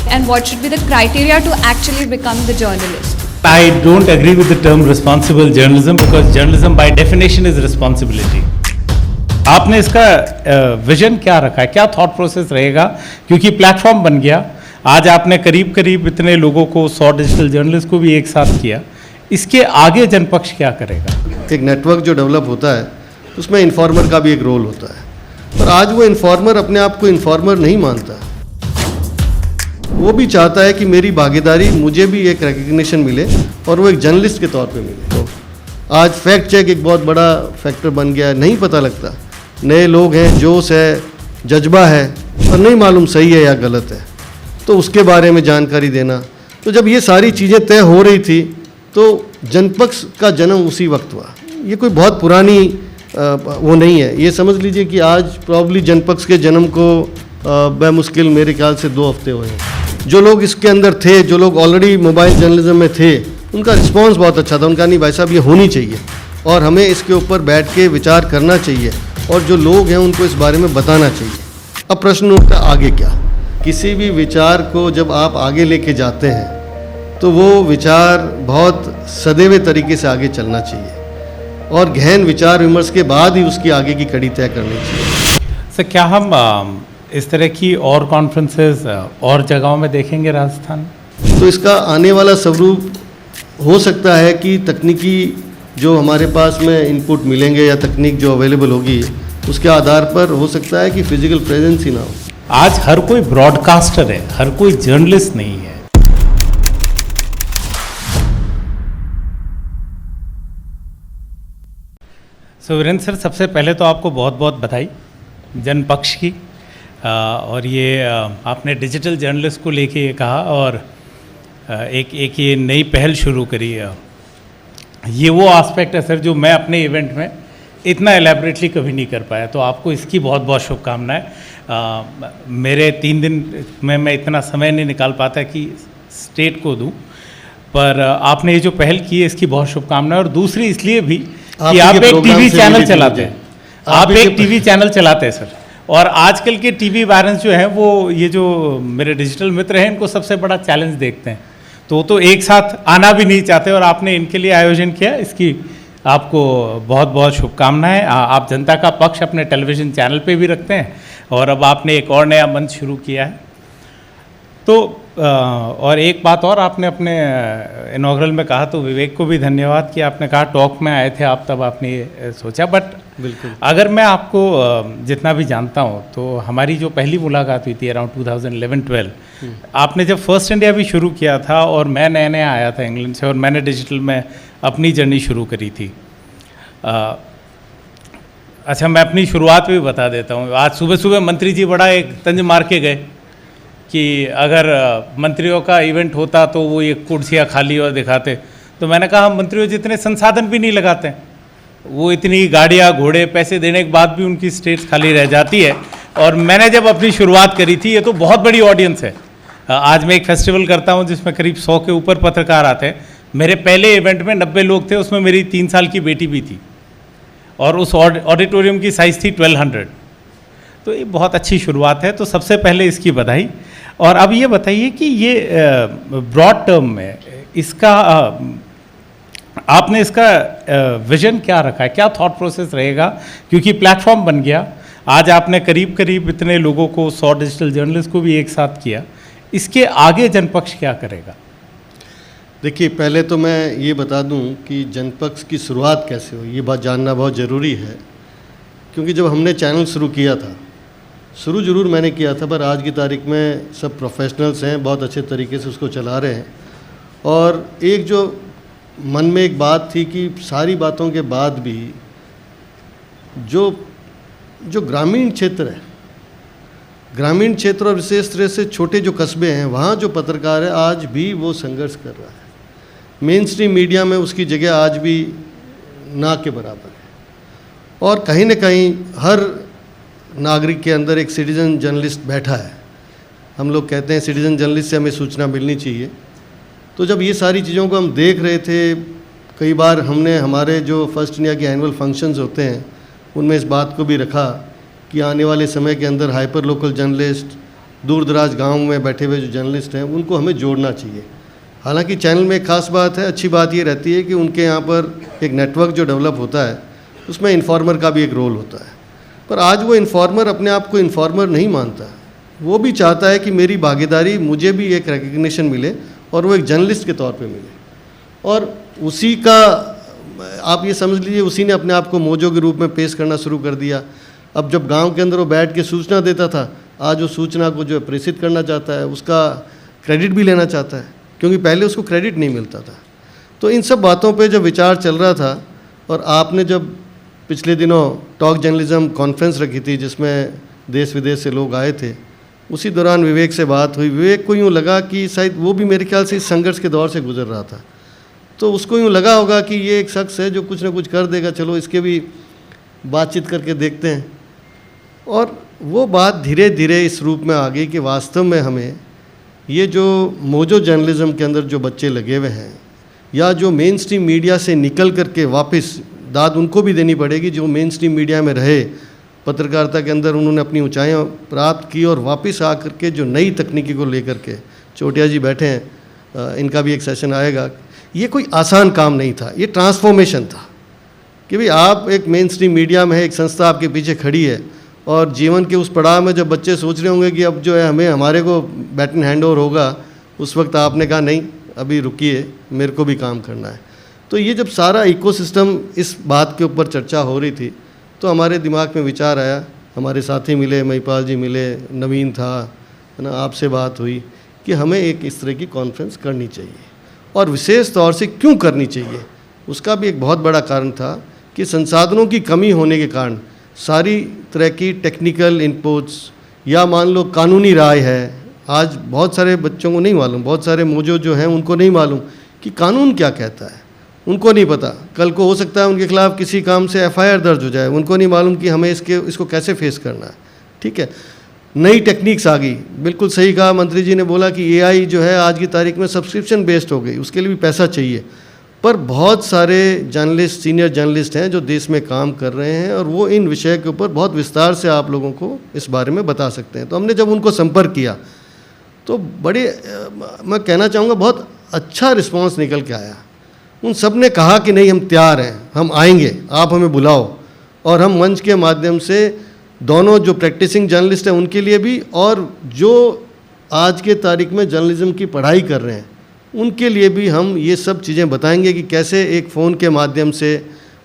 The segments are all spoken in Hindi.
and what should be the criteria to actually become the journalist? I don't agree with the term responsible journalism because journalism by definition is responsibility. आपने इसका विजन क्या रखा है, क्या थॉट प्रोसेस रहेगा, क्योंकि प्लेटफॉर्म बन गया, आज आपने करीब करीब इतने लोगों को 100 डिजिटल जर्नलिस्ट को भी एक साथ किया, इसके आगे जनपक्ष क्या करेगा? एक नेटवर्क जो डेवलप होता है उसमें इन्फॉर्मर का भी एक रोल होता है, पर आज वो इन्फॉर्मर अपने आप को इन्फॉर्मर नहीं मानता, वो भी चाहता है कि मेरी भागीदारी, मुझे भी एक रिकग्निशन मिले और वो एक जर्नलिस्ट के तौर पे मिले। तो आज फैक्ट चेक एक बहुत बड़ा फैक्टर बन गया है, नहीं पता लगता, नए लोग हैं, जोश है, जज्बा है, पर नहीं मालूम सही है या गलत है, तो उसके बारे में जानकारी देना। तो जब ये सारी चीज़ें तय हो रही थी तो जनपक्ष का जन्म उसी वक्त हुआ। ये कोई बहुत पुरानी वो नहीं है, ये समझ लीजिए कि आज प्रॉब्ली जनपक्ष के जन्म को बेमुश्किल मेरे ख्याल से 2 हफ्ते हुए हैं। जो लोग इसके अंदर थे, जो लोग ऑलरेडी मोबाइल जर्नलिज्म में थे, उनका रिस्पांस बहुत अच्छा था। उनका नहीं भाई साहब ये होनी चाहिए और हमें इसके ऊपर बैठ के विचार करना चाहिए और जो लोग हैं उनको इस बारे में बताना चाहिए। अब प्रश्न उठता है आगे क्या। किसी भी विचार को जब आप आगे लेके जाते हैं तो वो विचार बहुत सदे हुए तरीके से आगे चलना चाहिए और गहन विचार विमर्श के बाद ही उसकी आगे की कड़ी तय करनी चाहिए। सर, क्या हम इस तरह की और कॉन्फ्रेंसेस और जगहों में देखेंगे राजस्थान? तो इसका आने वाला स्वरूप हो सकता है कि तकनीकी जो हमारे पास में इनपुट मिलेंगे या तकनीक जो अवेलेबल होगी उसके आधार पर हो सकता है कि फिजिकल प्रेजेंस ही ना हो। आज हर कोई ब्रॉडकास्टर है, हर कोई जर्नलिस्ट नहीं है। सो वीरेंद्र सर, सबसे पहले तो आपको बहुत बहुत बधाई जनपक्ष की, और ये आपने डिजिटल जर्नलिस्ट को लेके ये कहा और एक ये नई पहल शुरू करी है। ये वो एस्पेक्ट है सर जो मैं अपने इवेंट में इतना एलैबोरेटली कभी नहीं कर पाया, तो आपको इसकी बहुत बहुत शुभकामनाएं। मेरे 3 दिन में मैं इतना समय नहीं निकाल पाता कि स्टेट को दूं, पर आपने ये जो पहल की है इसकी बहुत शुभकामनाएं। और दूसरी इसलिए भी कि आप एक टीवी चैनल चलाते हैं, आप एक टीवी चैनल चलाते हैं सर, और आजकल के टीवी वायरेंस जो हैं वो ये जो मेरे डिजिटल मित्र हैं इनको सबसे बड़ा चैलेंज देखते हैं, तो एक साथ आना भी नहीं चाहते, और आपने इनके लिए आयोजन किया, इसकी आपको बहुत बहुत शुभकामनाएं। आप जनता का पक्ष अपने टेलीविज़न चैनल पे भी रखते हैं और अब आपने एक और नया मंच शुरू किया है। तो और एक बात और आपने अपने इनॉग्रल में कहा, तो विवेक को भी धन्यवाद कि आपने कहा टॉक में आए थे आप, तब आपने ये सोचा। बट बिल्कुल, अगर मैं आपको जितना भी जानता हूँ तो हमारी जो पहली मुलाकात हुई थी अराउंड 2011-12, आपने जब फर्स्ट इंडिया भी शुरू किया था और मैं नया नया आया था इंग्लैंड से और मैंने डिजिटल में अपनी जर्नी शुरू करी थी। अच्छा, मैं अपनी शुरुआत भी बता देता हूँ। आज सुबह सुबह मंत्री जी बड़ा एक तंज मार के गए कि अगर मंत्रियों का इवेंट होता तो वो ये कुर्सियाँ खाली और दिखाते, तो मैंने कहा हम मंत्रियों जितने संसाधन भी नहीं लगाते, वो इतनी गाड़ियाँ घोड़े पैसे देने के बाद भी उनकी स्टेट्स खाली रह जाती है। और मैंने जब अपनी शुरुआत करी थी, ये तो बहुत बड़ी ऑडियंस है। आज मैं एक फेस्टिवल करता हूँ जिसमें करीब 100 के ऊपर पत्रकार आते हैं। मेरे पहले इवेंट में 90 लोग थे, उसमें मेरी 3 साल की बेटी भी थी और उस ऑडिटोरियम की साइज़ थी 1200। तो ये बहुत अच्छी शुरुआत है, तो सबसे पहले इसकी बधाई। और अब ये बताइए कि ये ब्रॉड टर्म में इसका आपने इसका विजन क्या रखा है, क्या थॉट प्रोसेस रहेगा, क्योंकि प्लेटफॉर्म बन गया, आज आपने करीब करीब इतने लोगों को 100 डिजिटल जर्नलिस्ट को भी एक साथ किया, इसके आगे जनपक्ष क्या करेगा? देखिए, पहले तो मैं ये बता दूं कि जनपक्ष की शुरुआत कैसे हुई, ये बात जानना बहुत ज़रूरी है। क्योंकि जब हमने चैनल शुरू किया था, शुरू ज़रूर मैंने किया था, पर आज की तारीख में सब प्रोफेशनल्स हैं, बहुत अच्छे तरीके से उसको चला रहे हैं। और एक जो मन में एक बात थी कि सारी बातों के बाद भी जो ग्रामीण क्षेत्र है, ग्रामीण क्षेत्र और विशेष तरह से छोटे जो कस्बे हैं, वहाँ जो पत्रकार है आज भी वो संघर्ष कर रहा है। मेन स्ट्रीम मीडिया में उसकी जगह आज भी ना के बराबर है। और कहीं न कहीं हर नागरिक के अंदर एक सिटीजन जर्नलिस्ट बैठा है। हम लोग कहते हैं सिटीजन जर्नलिस्ट से हमें सूचना मिलनी चाहिए। तो जब ये सारी चीज़ों को हम देख रहे थे, कई बार हमने हमारे जो फर्स्ट इंडिया के एनुअल फंक्शंस होते हैं उनमें इस बात को भी रखा कि आने वाले समय के अंदर हाइपर लोकल जर्नलिस्ट, दूर दराज गाँव में बैठे हुए जो जर्नलिस्ट हैं उनको हमें जोड़ना चाहिए। हालांकि चैनल में एक ख़ास बात है, अच्छी बात ये रहती है कि उनके यहाँ पर एक नेटवर्क जो डेवलप होता है उसमें इन्फॉर्मर का भी एक रोल होता है। पर आज वो इन्फॉर्मर अपने आप को इन्फॉर्मर नहीं मानता, वो भी चाहता है कि मेरी भागीदारी, मुझे भी एक रिकग्निशन मिले और वो एक जर्नलिस्ट के तौर पे मिले। और उसी का आप ये समझ लीजिए, उसी ने अपने आप को मोजो के रूप में पेश करना शुरू कर दिया। अब जब गांव के अंदर वो बैठ के सूचना देता था, आज वो सूचना को जो है प्रेषित करना चाहता है, उसका क्रेडिट भी लेना चाहता है, क्योंकि पहले उसको क्रेडिट नहीं मिलता था। तो इन सब बातों पे जब विचार चल रहा था और आपने जब पिछले दिनों टॉक जर्नलिज्म कॉन्फ्रेंस रखी थी जिसमें देश विदेश से लोग आए थे, उसी दौरान विवेक से बात हुई। विवेक को यूँ लगा कि शायद वो भी मेरे ख्याल से इस संघर्ष के दौर से गुजर रहा था, तो उसको यूँ लगा होगा कि ये एक शख्स है जो कुछ ना कुछ कर देगा, चलो इसके भी बातचीत करके देखते हैं। और वो बात धीरे धीरे इस रूप में आ गई कि वास्तव में हमें ये जो मोजो जर्नलिज्म के अंदर जो बच्चे लगे हुए हैं, या जो मेन स्ट्रीम मीडिया से निकल करके वापस दाद उनको भी देनी पड़ेगी जो मेन स्ट्रीम मीडिया में रहे, पत्रकारिता के अंदर उन्होंने अपनी ऊंचाइयां प्राप्त की और वापस आकर के जो नई तकनीकी को लेकर के, चोटिया जी बैठे हैं, इनका भी एक सेशन आएगा। ये कोई आसान काम नहीं था, ये ट्रांसफॉर्मेशन था कि भाई आप एक मेन स्ट्रीम मीडिया में है, एक संस्था आपके पीछे खड़ी है, और जीवन के उस पड़ाव में जब बच्चे सोच रहे होंगे कि अब जो है हमारे को बैटन हैंड ओवर होगा, उस वक्त आपने कहा नहीं अभी रुकिए, मेरे को भी काम करना है। तो ये जब सारा इकोसिस्टम इस बात के ऊपर चर्चा हो रही थी तो हमारे दिमाग में विचार आया, हमारे साथी मिले, महिपाल जी मिले, नवीन था, है ना, आपसे बात हुई कि हमें एक इस तरह की कॉन्फ्रेंस करनी चाहिए। और विशेष तौर से क्यों करनी चाहिए, उसका भी एक बहुत बड़ा कारण था कि संसाधनों की कमी होने के कारण सारी तरह की टेक्निकल इनपुट्स या मान लो कानूनी राय है, आज बहुत सारे बच्चों को नहीं मालूम, बहुत सारे मोजो जो हैं उनको नहीं मालूम कि कानून क्या कहता है, उनको नहीं पता। कल को हो सकता है उनके खिलाफ किसी काम से एफआईआर दर्ज हो जाए, उनको नहीं मालूम कि हमें इसको कैसे फेस करना है। ठीक है, नई टेक्निक्स आ गई, बिल्कुल सही कहा मंत्री जी ने बोला कि एआई जो है आज की तारीख में सब्सक्रिप्शन बेस्ड हो गई, उसके लिए भी पैसा चाहिए। पर बहुत सारे जर्नलिस्ट, सीनियर जर्नलिस्ट हैं जो देश में काम कर रहे हैं और वो इन विषय के ऊपर बहुत विस्तार से आप लोगों को इस बारे में बता सकते हैं। तो हमने जब उनको संपर्क किया तो बड़े, मैं कहना चाहूँगा बहुत अच्छा रिस्पांस निकल के आया। उन सब ने कहा कि नहीं हम तैयार हैं, हम आएंगे, आप हमें बुलाओ, और हम मंच के माध्यम से दोनों जो प्रैक्टिसिंग जर्नलिस्ट हैं उनके लिए भी और जो आज के तारीख में जर्नलिज्म की पढ़ाई कर रहे हैं उनके लिए भी हम ये सब चीज़ें बताएंगे कि कैसे एक फ़ोन के माध्यम से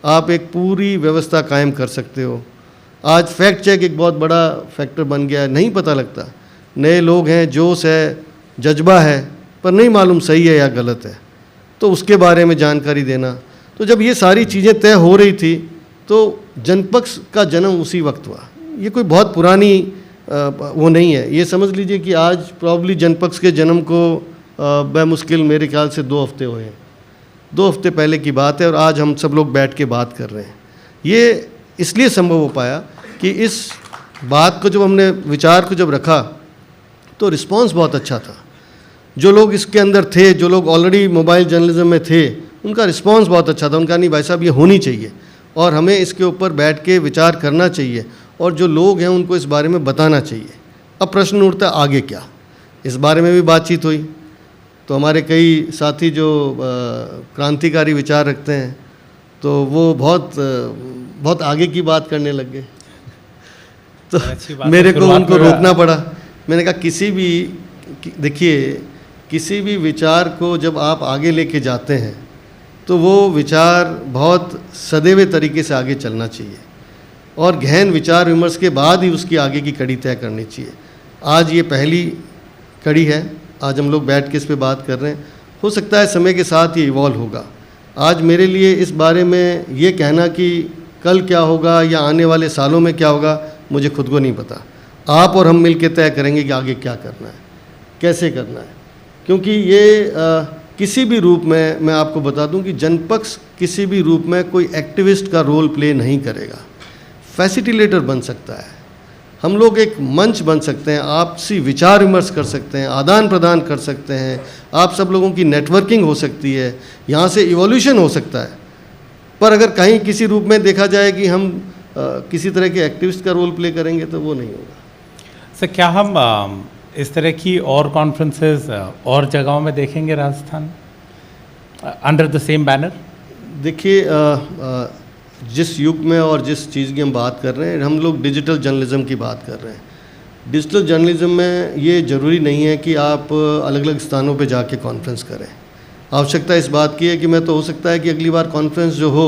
आप एक पूरी व्यवस्था कायम कर सकते हो। आज फैक्ट चेक एक बहुत बड़ा फैक्टर बन गया है, नहीं पता लगता, नए लोग हैं, जोश है, जज्बा है, पर नहीं मालूम सही है या गलत है, तो उसके बारे में जानकारी देना। तो जब ये सारी चीज़ें तय हो रही थी तो जनपक्ष का जन्म उसी वक्त हुआ। ये कोई बहुत पुरानी वो नहीं है, ये समझ लीजिए कि आज प्रॉब्ली जनपक्ष के जन्म को बेमुश्किल मेरे ख्याल से 2 हफ्ते हुए हैं, 2 हफ्ते पहले की बात है, और आज हम सब लोग बैठ के बात कर रहे हैं। ये इसलिए संभव हो पाया कि इस बात को जब हमने, विचार को जब रखा तो रिस्पांस बहुत अच्छा था। जो लोग इसके अंदर थे, जो लोग ऑलरेडी मोबाइल जर्नलिज्म में थे, उनका रिस्पांस बहुत अच्छा था। उनका नहीं भाई साहब ये होनी चाहिए और हमें इसके ऊपर बैठ के विचार करना चाहिए, और जो लोग हैं उनको इस बारे में बताना चाहिए। अब प्रश्न उठता है आगे क्या, इस बारे में भी बातचीत हुई। तो हमारे कई साथी जो क्रांतिकारी विचार रखते हैं तो वो बहुत आगे की बात करने लग गए, तो मेरे को उनको रोकना पड़ा। मैंने कहा किसी भी, देखिए किसी भी विचार को जब आप आगे लेके जाते हैं तो वो विचार बहुत सदे हुए तरीके से आगे चलना चाहिए और गहन विचार विमर्श के बाद ही उसकी आगे की कड़ी तय करनी चाहिए। आज ये पहली कड़ी है, आज हम लोग बैठ के इस पे बात कर रहे हैं, हो सकता है समय के साथ ये इवॉल्व होगा। आज मेरे लिए इस बारे में ये कहना कि कल क्या होगा या आने वाले सालों में क्या होगा, मुझे खुद को नहीं पता। आप और हम मिल के तय करेंगे कि आगे क्या करना है, कैसे करना है। क्योंकि ये किसी भी रूप में, मैं आपको बता दूं कि जनपक्ष किसी भी रूप में कोई एक्टिविस्ट का रोल प्ले नहीं करेगा, फैसिलिटेटर बन सकता है। हम लोग एक मंच बन सकते हैं, आपसी विचार विमर्श कर सकते हैं, आदान प्रदान कर सकते हैं, आप सब लोगों की नेटवर्किंग हो सकती है, यहाँ से इवोल्यूशन हो सकता है। पर अगर कहीं किसी रूप में देखा जाए कि हम किसी तरह के एक्टिविस्ट का रोल प्ले करेंगे तो वो नहीं होगा। सर, क्या हम इस तरह की और कॉन्फ्रेंसेस और जगहों में देखेंगे Rajasthan under the same banner? देखिए, जिस युग में और जिस चीज़ की हम बात कर रहे हैं, हम लोग डिजिटल जर्नलिज्म की बात कर रहे हैं। डिजिटल जर्नलिज्म में ये ज़रूरी नहीं है कि आप अलग अलग स्थानों पे जाके कॉन्फ्रेंस करें। आवश्यकता इस बात की है कि मैं तो हो सकता है कि अगली बार कॉन्फ्रेंस जो हो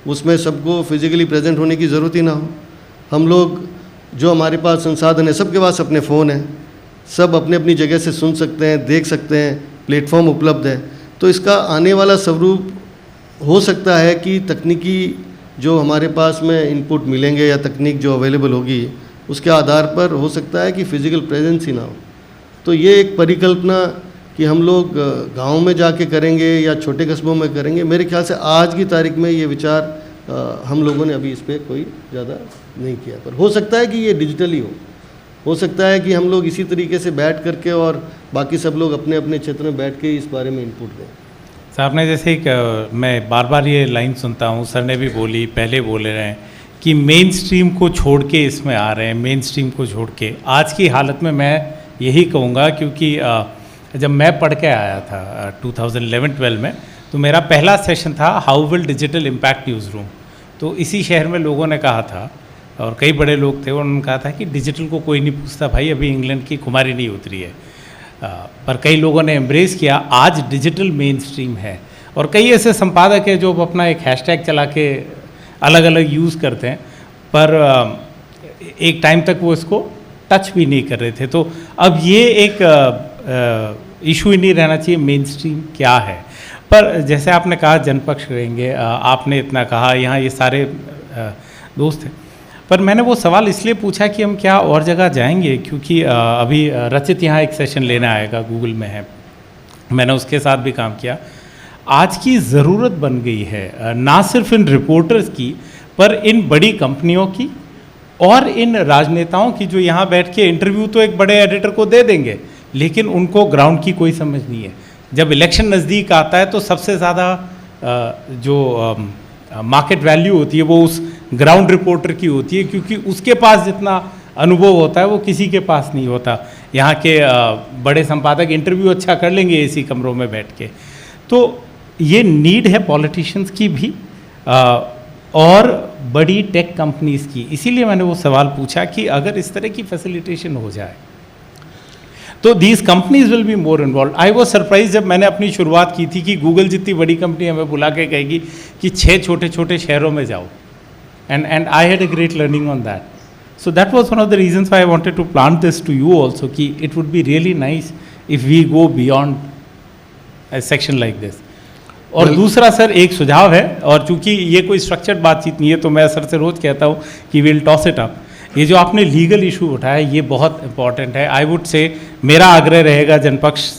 उसमें सबको फिजिकली प्रेजेंट होने की ज़रूरत ही ना हो। हम लोग जो हमारे पास संसाधन है, सबके पास अपने फ़ोन हैं, सब अपने अपनी जगह से सुन सकते हैं, देख सकते हैं, प्लेटफॉर्म उपलब्ध है। तो इसका आने वाला स्वरूप हो सकता है कि तकनीकी जो हमारे पास में इनपुट मिलेंगे या तकनीक जो अवेलेबल होगी उसके आधार पर हो सकता है कि फ़िज़िकल प्रेजेंस ही ना हो। तो ये एक परिकल्पना कि हम लोग गाँव में जाके करेंगे या छोटे कस्बों में करेंगे, मेरे ख्याल से आज की तारीख में ये विचार हम लोगों ने अभी इस पर कोई ज़्यादा नहीं किया। पर हो सकता है कि ये डिजिटली हो सकता है कि हम लोग इसी तरीके से बैठ करके और बाकी सब लोग अपने अपने क्षेत्र में बैठ के इस बारे में इनपुट दें। सर, आपने जैसे मैं बार बार ये लाइन सुनता हूँ, सर ने भी बोली, पहले बोले रहे हैं कि मेन स्ट्रीम को छोड़ के इसमें आ रहे हैं, मेन स्ट्रीम को छोड़ के। आज की हालत में मैं यही कहूँगा, क्योंकि जब मैं पढ़ के आया था 2011-12 में, तो मेरा पहला सेशन था how will digital impact news room. तो इसी शहर में लोगों ने कहा था, और कई बड़े लोग थे, उन्होंने कहा था कि डिजिटल को कोई नहीं पूछता भाई, अभी इंग्लैंड की खुमारी नहीं उतरी है। पर कई लोगों ने एम्ब्रेस किया, आज डिजिटल मेन स्ट्रीम है। और कई ऐसे संपादक हैं जो अपना एक हैशटैग चला के अलग अलग यूज़ करते हैं, पर एक टाइम तक वो इसको टच भी नहीं कर रहे थे। तो अब ये एक इशू ही नहीं रहना चाहिए मेन स्ट्रीम क्या है। पर जैसे आपने कहा जनपक्ष रहेंगे, आपने इतना कहा, यहाँ ये सारे दोस्त हैं, पर मैंने वो सवाल इसलिए पूछा कि हम क्या और जगह जाएंगे, क्योंकि अभी रचित यहाँ एक सेशन लेने आएगा, गूगल में है, मैंने उसके साथ भी काम किया। आज की ज़रूरत बन गई है ना सिर्फ इन रिपोर्टर्स की, पर इन बड़ी कंपनियों की और इन राजनेताओं की, जो यहाँ बैठ के इंटरव्यू तो एक बड़े एडिटर को दे देंगे, लेकिन उनको ग्राउंड की कोई समझ नहीं है। जब इलेक्शन नज़दीक आता है तो सबसे ज़्यादा जो मार्केट वैल्यू होती है वो उस ग्राउंड रिपोर्टर की होती है, क्योंकि उसके पास जितना अनुभव होता है वो किसी के पास नहीं होता। यहाँ के बड़े संपादक इंटरव्यू अच्छा कर लेंगे एसी कमरों में बैठ के। तो ये नीड है पॉलिटिशियंस की भी और बड़ी टेक कंपनीज़ की। इसीलिए मैंने वो सवाल पूछा कि अगर इस तरह की फैसिलिटेशन हो जाए तो these companies will be more involve. I was surprise जब मैंने अपनी शुरुआत की थी कि गूगल जितनी बड़ी कंपनी हमें बुला के कहेगी कि 6 छोटे छोटे शहरों में जाओ, and I had a great learning on that. So that was one of the reasons why I wanted to plant this to you also, कि it would be really nice if we go beyond a section like this. और दूसरा सर एक सुझाव है, और चूंकि ये कोई स्ट्रक्चर्ड बातचीत नहीं है तो मैं सर से रोज़ कहता हूँ कि विल टॉस इट अप. ये जो आपने लीगल इशू उठाया ये बहुत इंपॉर्टेंट है. आई वुड से मेरा आग्रह रहेगा जनपक्ष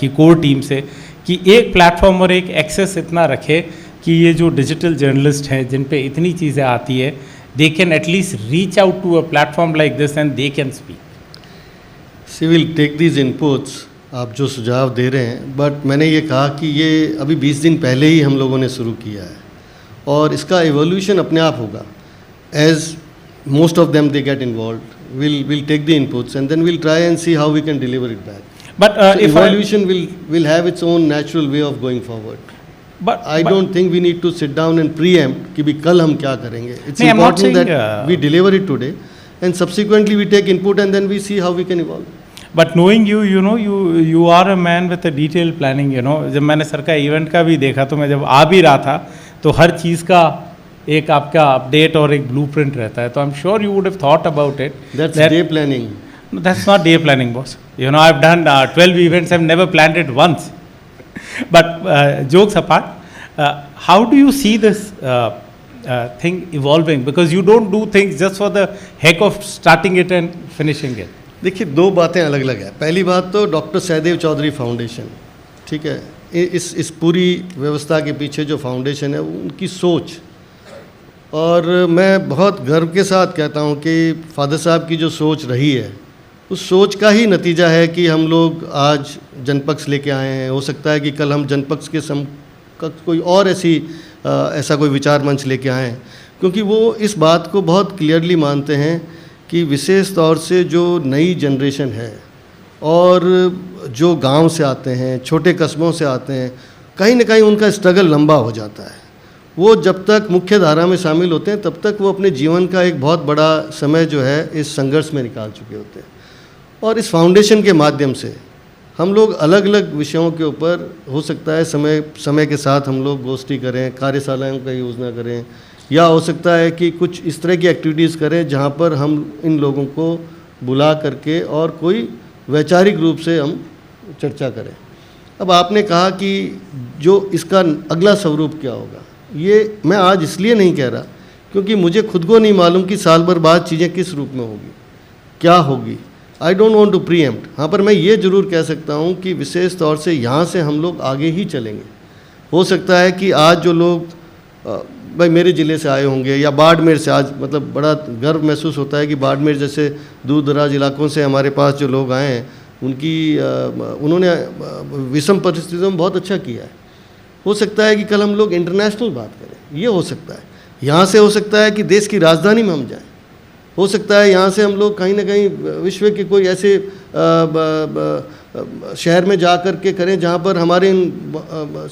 की कोर टीम से कि एक प्लेटफॉर्म और एक एक्सेस इतना रखे कि ये जो डिजिटल जर्नलिस्ट हैं जिन पे इतनी चीज़ें आती है, they can at least reach out to a platform like this and they can speak. So we'll take these inputs, आप जो सुझाव दे रहे हैं, बट मैंने ये कहा कि ये अभी 20 दिन पहले ही हम लोगों ने शुरू किया है और इसका एवोल्यूशन अपने आप होगा. As most of them they get involved, we'll take the inputs and then we'll try and see how we can deliver it back. But so if evolution will have its own natural way of going forward. But I don't think we need to sit down and preempt कि भी कल हम क्या करेंगे. It's important that we deliver it today and subsequently we take input and then we see how we can evolve. But knowing you, you know, you are a man with a detailed planning. You know, जब मैंने सर का इवेंट का भी देखा तो मैं जब आ भी रहा था तो हर चीज़ का एक आपका अपडेट और एक ब्लूप्रिंट रहता है. तो I'm sure you would have thought about it. That's day planning. No, that's not day planning, boss. You know, I've done 12 events. I've never planned it once. But jokes apart, how do you see this thing evolving? Because you don't do things just for the heck of starting it and finishing it. देखिए, दो बातें अलग अलग है. पहली बात तो डॉक्टर सहदेव चौधरी फाउंडेशन, ठीक है, इस पूरी व्यवस्था के पीछे जो फाउंडेशन है उनकी सोच, और मैं बहुत गर्व के साथ कहता हूँ कि फादर साहब की जो सोच रही है उस सोच का ही नतीजा है कि हम लोग आज जनपक्ष लेके आए हैं. हो सकता है कि कल हम जनपक्ष के कोई और ऐसा कोई विचार मंच लेके आएँ, क्योंकि वो इस बात को बहुत क्लियरली मानते हैं कि विशेष तौर से जो नई जनरेशन है और जो गांव से आते हैं, छोटे कस्बों से आते हैं, कहीं ना कहीं उनका स्ट्रगल लंबा हो जाता है। वो जब तक मुख्य धारा में शामिल होते हैं तब तक वो अपने जीवन का एक बहुत बड़ा समय जो है इस संघर्ष में निकाल चुके होते हैं। और इस फाउंडेशन के माध्यम से हम लोग अलग अलग विषयों के ऊपर हो सकता है समय के साथ हम लोग गोष्ठी करें, कार्यशालाओं का योजना करें, या हो सकता है कि कुछ इस तरह की एक्टिविटीज़ करें जहाँ पर हम इन लोगों को बुला करके और कोई वैचारिक रूप से हम चर्चा करें। अब आपने कहा कि जो इसका अगला स्वरूप क्या होगा, ये मैं आज इसलिए नहीं कह रहा क्योंकि मुझे खुद को नहीं मालूम कि साल भर बाद चीज़ें किस रूप में होगी, क्या होगी। I don't want to preempt. हाँ, पर मैं ये ज़रूर कह सकता हूँ कि विशेष तौर से यहाँ से हम लोग आगे ही चलेंगे। हो सकता है कि आज जो लोग भाई मेरे ज़िले से आए होंगे या बाड़मेर से, आज मतलब बड़ा गर्व महसूस होता है कि बाड़मेर जैसे दूर दराज इलाकों से हमारे पास जो लोग आए हैं उन्होंने विषम परिस्थितियों में बहुत अच्छा किया है। हो सकता है कि कल हम लोग इंटरनेशनल बात करें, ये हो सकता है। यहाँ से हो सकता है कि देश की राजधानी में हम जाएं, हो सकता है यहाँ से हम लोग कहीं ना कहीं विश्व के कोई ऐसे शहर में जा कर के करें जहाँ पर हमारे इन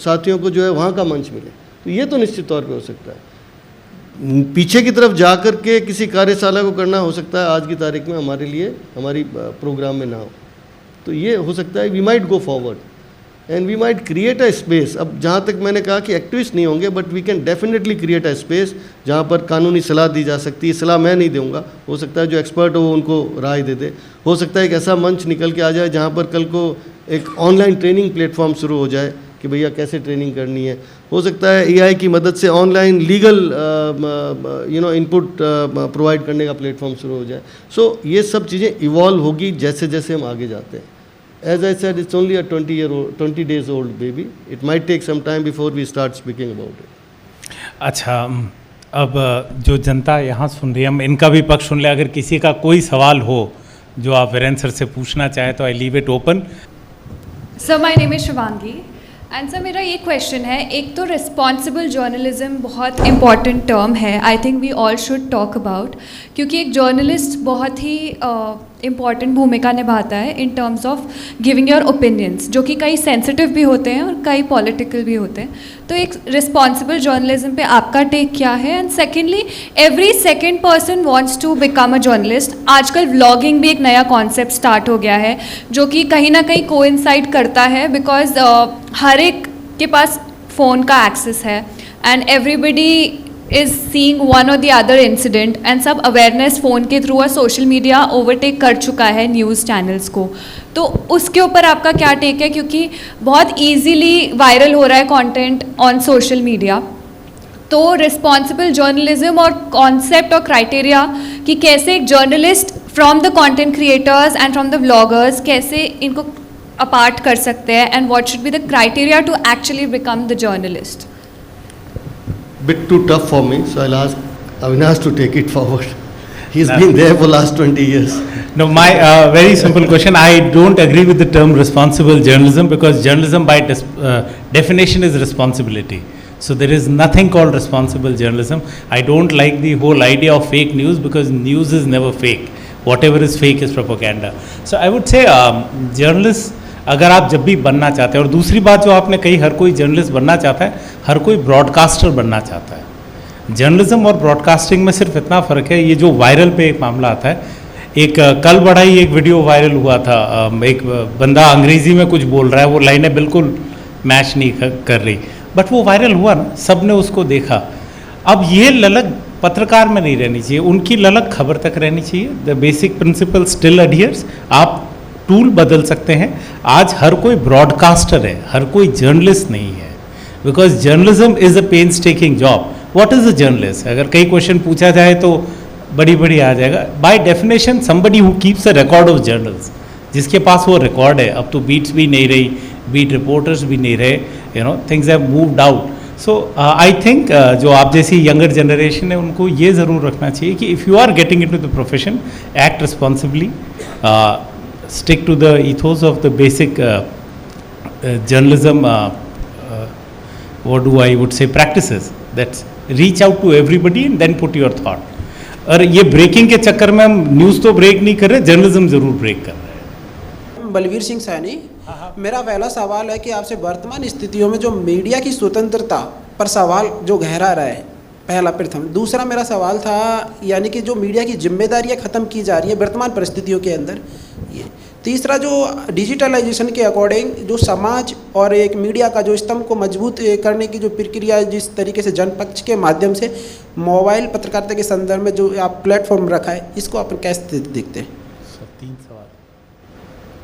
साथियों को जो है वहाँ का मंच मिले। तो ये तो निश्चित तौर पे हो सकता है। पीछे की तरफ जा कर के किसी कार्यशाला को करना हो सकता है आज की तारीख में हमारे लिए हमारी प्रोग्राम में ना हो। तो ये हो सकता है we might go forward and we might create a space. अब जहाँ तक मैंने कहा कि एक्टिविस्ट नहीं होंगे, but we can definitely create a space जहाँ पर कानूनी सलाह दी जा सकती है। सलाह मैं नहीं दूंगा, हो सकता है जो एक्सपर्ट हो वो उनको राय दे दे। हो सकता है एक ऐसा मंच निकल के आ जाए जहाँ पर कल को एक ऑनलाइन ट्रेनिंग प्लेटफॉर्म शुरू हो जाए कि भैया कैसे ट्रेनिंग करनी है। हो सकता है एआई की मदद से ऑनलाइन लीगल इनपुट प्रोवाइड करने का प्लेटफॉर्म शुरू हो जाए। सो ये सब चीज़ें इवॉल्व होगी जैसे जैसे हम आगे जाते हैं। As I said, it's only a 20 days old baby. It might take some time before we start speaking about it. अच्छा, अब जो जनता यहाँ सुन रही है, हम इनका भी पक्ष सुन ले। अगर किसी का कोई सवाल हो जो आप वीरेंद्र सर से पूछना चाहें तो I leave it open. Sir, my name is Shivangi and sir मेरा ये क्वेश्चन है। एक तो रिस्पॉन्सिबल जर्नलिज्म बहुत इंपॉर्टेंट टर्म है, I think we all should talk about, क्योंकि एक जर्नलिस्ट बहुत ही इम्पॉर्टेंट भूमिका निभाता है in terms of giving your opinions, जो कि कई सेंसिटिव भी होते हैं और कई पॉलिटिकल भी होते हैं। तो एक रिस्पॉन्सिबल जर्नलिज्म पे आपका टेक क्या है? And secondly, every second person wants to become a journalist. आजकल व्लॉगिंग भी एक नया कॉन्सेप्ट स्टार्ट हो गया है जो कि कहीं ना कहीं कोइंसाइड करता है, बिकॉज हर एक के पास फ़ोन का एक्सेस है and everybody is seeing one or the other incident and सब अवेयरनेस फ़ोन के थ्रू और सोशल मीडिया ओवरटेक कर चुका है न्यूज़ चैनल्स को। तो उसके ऊपर आपका क्या टेक है? क्योंकि बहुत ईजीली वायरल हो रहा है कंटेंट ऑन सोशल मीडिया। तो रिस्पॉन्सिबल जर्नलिज्म और कॉन्सेप्ट और क्राइटेरिया कि कैसे एक journalist from the content creators and from the vloggers कैसे इनको अपार्ट कर सकते हैं, and what should be the criteria to actually become the journalist? Bit too tough for me, so I'll ask Avinash to take it forward. He's been there for last 20 years. No, my very simple question. I don't agree with the term responsible journalism because journalism by definition is responsibility. So there is nothing called responsible journalism. I don't like the whole idea of fake news because news is never fake. Whatever is fake is propaganda. So I would say journalists, अगर आप जब भी बनना चाहते हैं, और दूसरी बात जो आपने कही, हर कोई जर्नलिस्ट बनना चाहता है, हर कोई ब्रॉडकास्टर बनना चाहता है। जर्नलिज्म और ब्रॉडकास्टिंग में सिर्फ इतना फ़र्क है, ये जो वायरल पे एक मामला आता है, एक कल बड़ा ही एक वीडियो वायरल हुआ था, एक बंदा अंग्रेज़ी में कुछ बोल रहा है, वो लाइनें बिल्कुल मैच नहीं कर रही, बट वो वायरल हुआ ना, सब ने उसको देखा। अब ये ललक पत्रकार में नहीं रहनी चाहिए, उनकी ललक खबर तक रहनी चाहिए। The basic principle still adheres. आप टूल बदल सकते हैं। आज हर कोई ब्रॉडकास्टर है, हर कोई जर्नलिस्ट नहीं है, because journalism is a painstaking job. What is a journalist? अगर कई क्वेश्चन पूछा जाए तो बड़ी बड़ी आ जाएगा। By definition somebody who keeps a record of journals, जिसके पास वो रिकॉर्ड है। अब तो बीट्स भी नहीं रही, बीट रिपोर्टर्स भी नहीं रहे, things have moved out. So I think जो आप जैसी यंगर जनरेशन है उनको ये ज़रूर रखना चाहिए कि if you are getting into the profession, act responsibly, stick to the ethos of the basic journalism, what do I would say, practices. That's reach out to everybody and then put your thought. और ये ब्रेकिंग के चक्कर में हम न्यूज़ तो ब्रेक नहीं कर रहे, जर्नलिज्म ज़रूर ब्रेक कर रहे हैं। बलवीर सिंह सैनी। मेरा पहला सवाल है कि आपसे वर्तमान स्थितियों में जो मीडिया की स्वतंत्रता पर सवाल जो गहरा रहा है, पहला प्रथम। दूसरा मेरा सवाल था यानी कि जो मीडिया की जिम्मेदारियां ख़त्म की जा रही हैं वर्तमान परिस्थितियों के अंदर, ये। तीसरा जो डिजिटलाइजेशन के अकॉर्डिंग जो समाज और एक मीडिया का जो स्तंभ को मजबूत करने की जो प्रक्रिया जिस तरीके से जनपक्ष के माध्यम से मोबाइल पत्रकारिता के संदर्भ में जो आप प्लेटफॉर्म रखा है, इसको आप कैसे देखते हैं? सर 3 सवाल।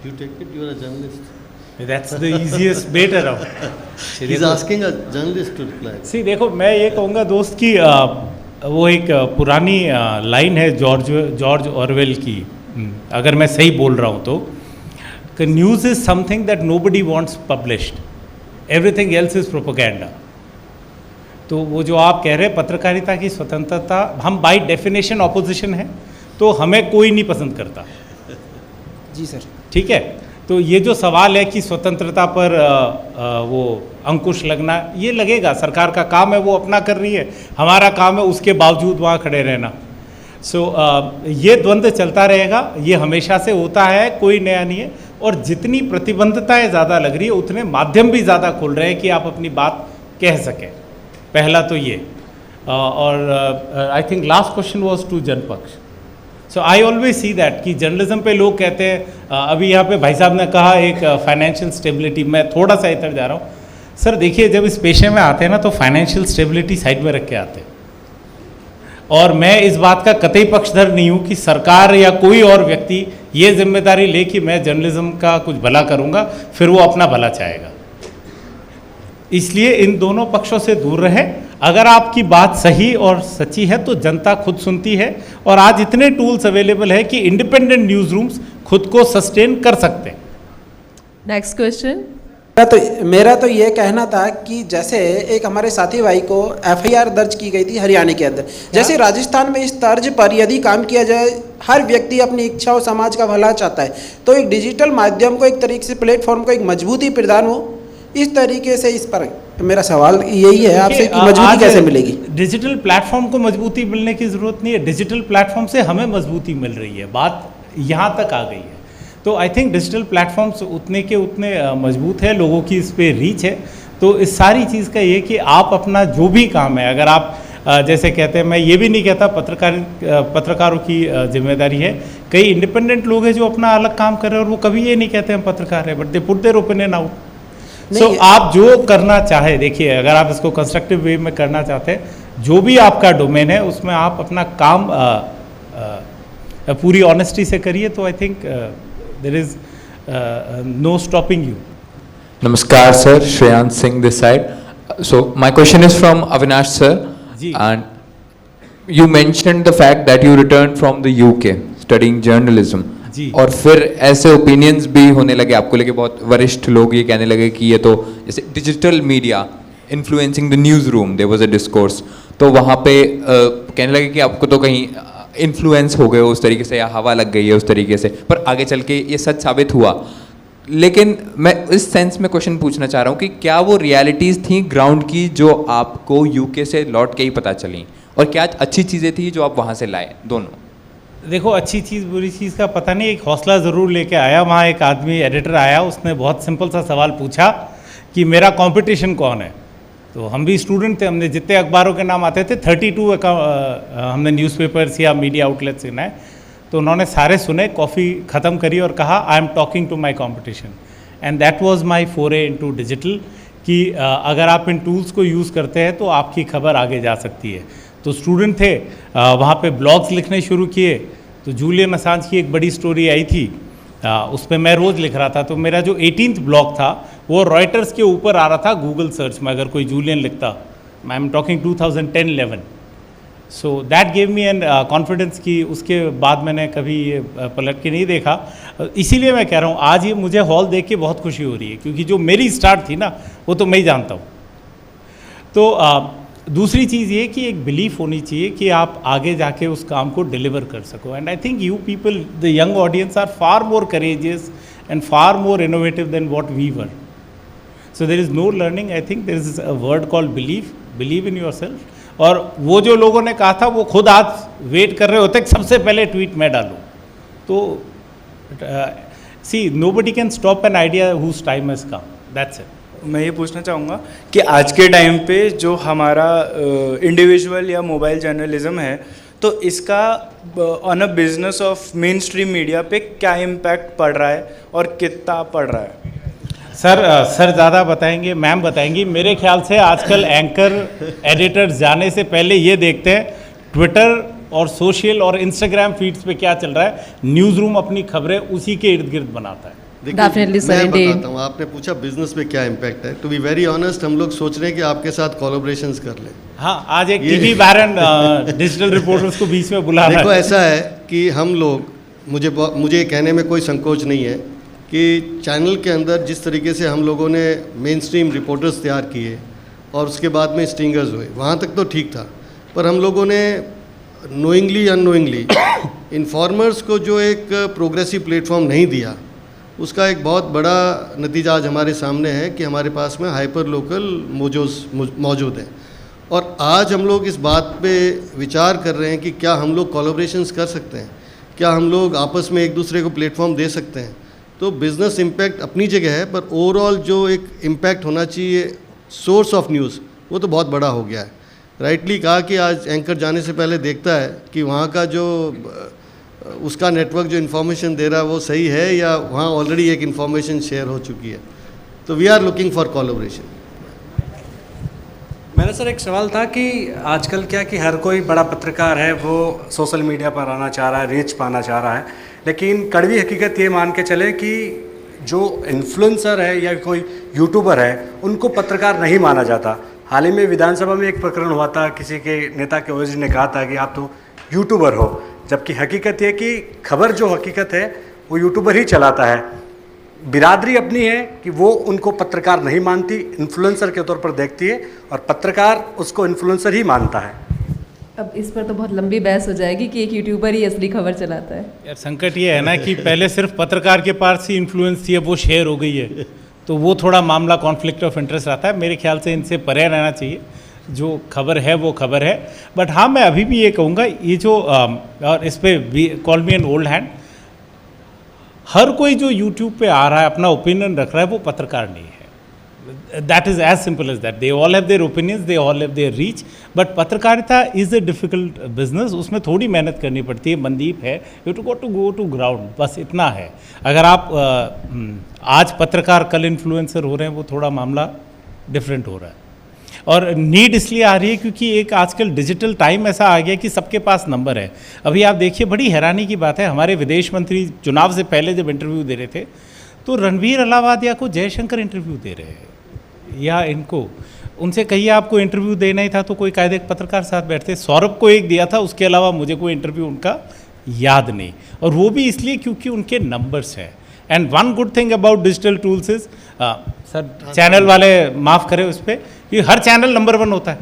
You take it, you are a journalist. That's the easiest bait around. He's asking a journalist to reply. सी देखो, मैं ये कहूँगा दोस्त कि वो एक पुरानी लाइन है जॉर्ज ऑरवेल की, अगर मैं सही बोल रहा हूँ तो, कि news is something that nobody wants published, everything else is propaganda. तो वो जो आप कह रहे हैं पत्रकारिता की स्वतंत्रता, हम बाय डेफिनेशन ऑपोजिशन है, तो हमें कोई नहीं पसंद करता। जी सर। ठीक है, तो ये जो सवाल है कि स्वतंत्रता पर वो अंकुश लगना, ये लगेगा, सरकार का काम है, वो अपना कर रही है, हमारा काम है उसके बावजूद वहाँ खड़े रहना। सो ये द्वंद्व चलता रहेगा, ये हमेशा से होता है, कोई नया नहीं है। और जितनी प्रतिबद्धताएं ज़्यादा लग रही है, उतने माध्यम भी ज़्यादा खुल रहे हैं कि आप अपनी बात कह सकें। पहला तो ये, और I think last question was to जनपक्ष। So I always see that कि जर्नलिज्म पे लोग कहते हैं, अभी यहाँ पे भाई साहब ने कहा एक फाइनेंशियल स्टेबिलिटी, मैं थोड़ा सा इधर जा रहा हूँ। सर देखिए, जब इस पेशे में आते हैं ना, तो फाइनेंशियल स्टेबिलिटी साइड में रख के आते हैं। और मैं इस बात का कतई पक्षधर नहीं हूँ कि सरकार या कोई और व्यक्ति ये जिम्मेदारी ले कि मैं जर्नलिज्म का कुछ भला करूँगा, फिर वो अपना भला चाहेगा। इसलिए इन दोनों पक्षों से दूर रहें। अगर आपकी बात सही और सच्ची है तो जनता खुद सुनती है, और आज इतने टूल्स अवेलेबल है कि इंडिपेंडेंट न्यूज़ रूम्स खुद को सस्टेन कर सकते हैं। Next question. मेरा तो ये कहना था कि जैसे एक हमारे साथी भाई को एफआईआर दर्ज की गई थी हरियाणा के अंदर, जैसे राजस्थान में इस तर्ज पर यदि काम किया जाए, हर व्यक्ति अपनी इच्छा और समाज का भला चाहता है, तो एक डिजिटल माध्यम को एक तरीके से प्लेटफॉर्म को एक मजबूती प्रदान हो, इस तरीके से इस पर मेरा सवाल यही है आपसे कि मजबूती कैसे मिलेगी? डिजिटल प्लेटफॉर्म को मजबूती मिलने की ज़रूरत नहीं है, डिजिटल प्लेटफॉर्म से हमें मजबूती मिल रही है, बात यहाँ तक आ गई है। तो आई थिंक डिजिटल प्लेटफॉर्म्स उतने के उतने मजबूत है, लोगों की इस पर रीच है। तो इस सारी चीज़ का ये कि आप अपना जो भी काम है, अगर आप जैसे कहते हैं, मैं ये भी नहीं कहता पत्रकारों की जिम्मेदारी है, कई इंडिपेंडेंट लोग हैं जो अपना अलग काम कर रहे हैं और वो कभी ये नहीं कहते हम पत्रकार हैं, but they put their opinion out. So आप जो करना चाहे, देखिए अगर आप इसको कंस्ट्रक्टिव वे में करना चाहते हैं, जो भी आपका डोमेन है उसमें आप अपना काम पूरी ऑनेस्टी से करिए, तो I think there is no stopping you. Namaskar sir, Shreyans Singh this side. So my question is from Avinash sir, and you mentioned the fact that you returned from the UK studying journalism. जी। और फिर ऐसे ओपिनियंस भी होने लगे आपको लेके, बहुत वरिष्ठ लोग ये कहने लगे कि ये तो जैसे digital media influencing the news room, there was a discourse, तो वहाँ पे कहने लगे कि आपको तो कहीं इन्फ्लुएंस हो गए हो उस तरीके से, या हवा लग गई है उस तरीके से, पर आगे चल के ये सच साबित हुआ। लेकिन मैं इस सेंस में क्वेश्चन पूछना चाह रहा हूँ कि क्या वो रियलिटीज़ थी ग्राउंड की जो आपको यूके से लौट के ही पता चली, और क्या अच्छी चीज़ें थी जो आप वहाँ से लाए? दोनों। देखो, अच्छी चीज़ बुरी चीज़ का पता नहीं, एक हौसला ज़रूर लेके आया। वहाँ एक आदमी एडिटर आया, उसने बहुत सिंपल सा सवाल पूछा कि मेरा कंपटीशन कौन है। तो हम भी स्टूडेंट थे, हमने जितने अखबारों के नाम आते थे 32 हमने न्यूज़पेपर्स या मीडिया आउटलेट्स सुनाए, तो उन्होंने सारे सुने, कॉफ़ी ख़त्म करी और कहा I am talking to my competition. And that was my foray into digital, कि अगर आप इन टूल्स को यूज़ करते हैं तो आपकी खबर आगे जा सकती है। तो स्टूडेंट थे, वहाँ पे ब्लॉग्स लिखने शुरू किए, तो जूलियन असांज की एक बड़ी स्टोरी आई थी, उस पर मैं रोज़ लिख रहा था। तो मेरा जो 18th ब्लॉग था वो रॉयटर्स के ऊपर आ रहा था गूगल सर्च में, अगर कोई जूलियन लिखता। I am talking 2010-11। So that gave me an confidence कि उसके बाद मैंने कभी ये पलट के नहीं देखा। इसीलिए मैं कह रहा हूँ, आज ये मुझे हॉल देख के बहुत खुशी हो रही है, क्योंकि जो मेरी स्टार्ट थी ना, वो तो मैं ही जानता हूँ। तो दूसरी चीज़ ये कि एक बिलीफ होनी चाहिए कि आप आगे जाके उस काम को डिलीवर कर सको। And I think you people, the young audience, are far more courageous and far more innovative than what we were. So there is no learning, I think there is a word called believe, believe in your self. और वो जो लोगों ने कहा था वो खुद आज वेट कर रहे होते कि सबसे पहले ट्वीट मैं डालूँ। तो see nobody can stop an idea whose time has come, that's it. मैं ये पूछना चाहूँगा कि आज के टाइम पे जो हमारा इंडिविजुअल या मोबाइल जर्नलिज्म है, तो इसका on a business of main stream media पे क्या इम्पैक्ट पड़ रहा है और कितना पड़ रहा है? सर ज़्यादा बताएंगे, मैम बताएंगी। मेरे ख्याल से आजकल एंकर एडिटर जाने से पहले ये देखते हैं ट्विटर और सोशल और इंस्टाग्राम फीड्स पे क्या चल रहा है, न्यूज़ रूम अपनी खबरें उसी के इर्द गिर्द बनाता है। Definitely, sir, मैं indeed. बताता हूँ, आपने पूछा बिजनेस पे क्या इम्पैक्ट है। टू बी वेरी ऑनेस्ट, हम लोग सोच रहे हैं कि आपके साथ कोलैबोरेशंस कर लें। हाँ, आज एक टीवी बैरन डिजिटल रिपोर्टर्स को बीच में बुला रहा देखो, है। ऐसा है कि हम लोग, मुझे कहने में कोई संकोच नहीं है कि चैनल के अंदर जिस तरीके से हम लोगों ने मेन स्ट्रीम रिपोर्टर्स तैयार किए और उसके बाद में स्टिंगर्स हुए, वहाँ तक तो ठीक था। पर हम लोगों ने नोइंगली अननोइंगली इन्फॉर्मर्स को जो एक प्रोग्रेसिव प्लेटफॉर्म नहीं दिया, उसका एक बहुत बड़ा नतीजा आज हमारे सामने है कि हमारे पास में हाइपर लोकल मौजूद हैं। और आज हम लोग इस बात पे विचार कर रहे हैं कि क्या हम लोग कोलैबोरेशंस कर सकते हैं, क्या हम लोग आपस में एक दूसरे को प्लेटफॉर्म दे सकते हैं। तो बिज़नेस इम्पैक्ट अपनी जगह है, पर ओवरऑल जो एक इम्पैक्ट होना चाहिए सोर्स ऑफ न्यूज़, वो तो बहुत बड़ा हो गया है। राइटली कहा कि आज एंकर जाने से पहले देखता है कि वहाँ का जो उसका नेटवर्क जो इन्फॉर्मेशन दे रहा है वो सही है या वहाँ ऑलरेडी एक इन्फॉर्मेशन शेयर हो चुकी है। तो we are looking for collaboration. मेरा सर एक सवाल था कि आजकल क्या कि हर कोई बड़ा पत्रकार है वो सोशल मीडिया पर आना चाह रहा है, रीच पाना चाह रहा है, लेकिन कड़वी हकीकत ये मान के चले कि जो इन्फ्लुएंसर है या कोई यूट्यूबर है उनको पत्रकार नहीं माना जाता। हाल ही में विधानसभा में एक प्रकरण हुआ था, किसी के नेता के ओएसडी ने कहा था कि आप तो यूट्यूबर हो, जबकि हकीकत ये कि खबर जो हकीकत है वो यूट्यूबर ही चलाता है। बिरादरी अपनी है कि वो उनको पत्रकार नहीं मानती, इन्फ्लुएंसर के तौर पर देखती है, और पत्रकार उसको इन्फ्लुएंसर ही मानता है। अब इस पर तो बहुत लंबी बहस हो जाएगी कि एक यूट्यूबर ही असली खबर चलाता है। यार संकट ये है ना कि पहले सिर्फ पत्रकार के पास ही इन्फ्लुएंस थी, अब वो शेयर हो गई है, तो वो थोड़ा मामला कॉन्फ्लिक्ट ऑफ इंटरेस्ट आता है। मेरे ख्याल से इनसे परे रहना चाहिए, जो खबर है वो खबर है। बट हाँ, मैं अभी भी ये कहूँगा, ये जो और इस पर call me an old hand, हर कोई जो यूट्यूब पे आ रहा है अपना ओपिनियन रख रहा है, वो पत्रकार नहीं है। That is as simple as that. They all have their opinions, they all have their reach, but पत्रकारिता इज़ अ डिफ़िकल्ट बिजनेस। उसमें थोड़ी मेहनत करनी पड़ती है। मनदीप है, you to go to ground, बस इतना है। अगर आप आज पत्रकार कल इन्फ्लुएंसर हो रहे हैं, वो थोड़ा मामला डिफरेंट हो रहा है। और नीड इसलिए आ रही है क्योंकि एक आजकल डिजिटल टाइम ऐसा आ गया कि सबके पास नंबर है। अभी आप देखिए, बड़ी हैरानी की बात है, हमारे विदेश मंत्री चुनाव से पहले जब इंटरव्यू दे रहे थे, तो रणवीर अलाहाबादिया को जयशंकर इंटरव्यू दे रहे हैं, या इनको उनसे कहिए आपको इंटरव्यू देना ही था तो कोई कायदे के पत्रकार साथ बैठते। सौरभ को एक दिया था, उसके अलावा मुझे कोई इंटरव्यू उनका याद नहीं, और वो भी इसलिए क्योंकि उनके नंबर्स हैं। And one good thing about digital tools is, sir channel वाले माफ़ करें उस पर, कि हर चैनल नंबर 1 होता है,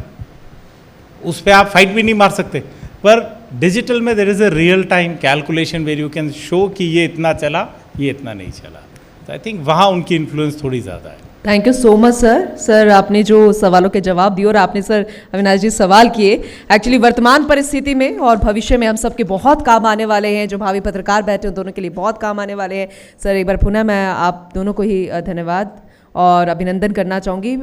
उस पर आप फाइट भी नहीं मार सकते। पर डिजिटल में there is a real time calculation where you can show कि ये इतना चला, ये इतना नहीं चला। तो आई थिंक वहाँ उनकी इन्फ्लुएंस थोड़ी ज़्यादा है। Thank you so much sir आपने जो सवालों के जवाब दिए, और आपने सर अविनाश जी सवाल किए, एक्चुअली वर्तमान परिस्थिति में और भविष्य में हम सबके बहुत काम आने वाले हैं। जो भावी पत्रकार बैठे हैं, दोनों के लिए बहुत काम आने वाले हैं। सर एक बार पुनः मैं आप दोनों को ही धन्यवाद और अभिनंदन करना चाहूँगी।